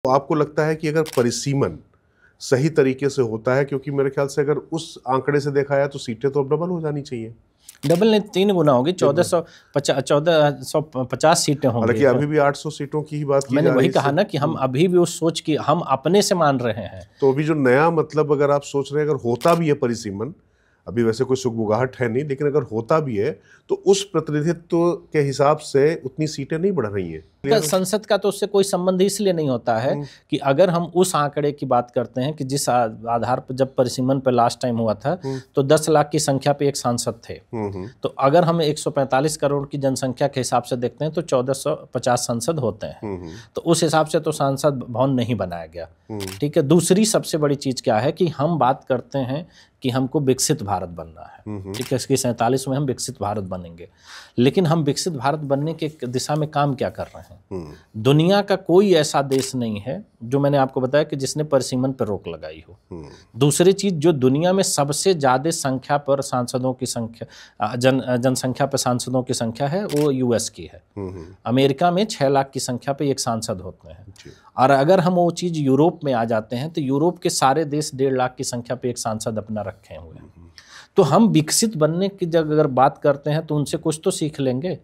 तो आपको लगता है कि अगर परिसीमन सही तरीके से होता है, क्योंकि मेरे ख्याल से अगर उस आंकड़े से देखा जाए तो सीटें तो अब डबल हो जानी चाहिए। डबल नहीं, 3 गुना होगी, 1450 सीटें होंगी। हालांकि अभी भी 800 सीटों की ही बात की जा रही है। मैंने वही कहा ना कि हम अभी भी उस सोच की हम अपने से मान रहे हैं। तो अभी जो नया मतलब अगर आप सोच रहे हैं, अगर होता भी है परिसीमन, अभी वैसे कोई सुगबुगाहट है नहीं, लेकिन अगर होता भी है तो उस प्रतिनिधित्व के हिसाब से उतनी सीटें नहीं बढ़ रही हैं। संसद का तो उससे कोई संबंध इसलिए नहीं होता है कि अगर हम उस आंकड़े की बात करते हैं कि जिस आधार पर जब परिसीमन पर लास्ट टाइम हुआ था तो 10 लाख की संख्या पे एक सांसद थे। तो अगर हम 145 करोड़ की जनसंख्या के हिसाब से देखते हैं तो 1450 सांसद होते हैं। तो उस हिसाब से तो सांसद भवन नहीं बनाया गया। ठीक है। दूसरी सबसे बड़ी चीज क्या है कि हम बात करते हैं कि हमको विकसित भारत बनना है। ठीक है। इसकी 47 में हम विकसित भारत बनेंगे, लेकिन हम विकसित भारत बनने के दिशा में काम क्या कर रहे हैं? दुनिया का कोई ऐसा देश नहीं है जो मैंने आपको बताया कि जिसने परिसीमन पर रोक लगाई हो। दूसरी चीज, जो दुनिया में सबसे ज्यादा संख्या पर सांसदों की संख्या, जनसंख्या पर सांसदों की संख्या है, वो यूएस की है। अमेरिका में 6 लाख की संख्या पे एक सांसद होते हैं। और अगर हम वो चीज यूरोप में आ जाते हैं तो यूरोप के सारे देश 1.5 लाख की संख्या पे एक सांसद अपना रखे हुए हैं। तो हम विकसित बनने की जब अगर बात करते हैं तो उनसे कुछ तो सीख लेंगे।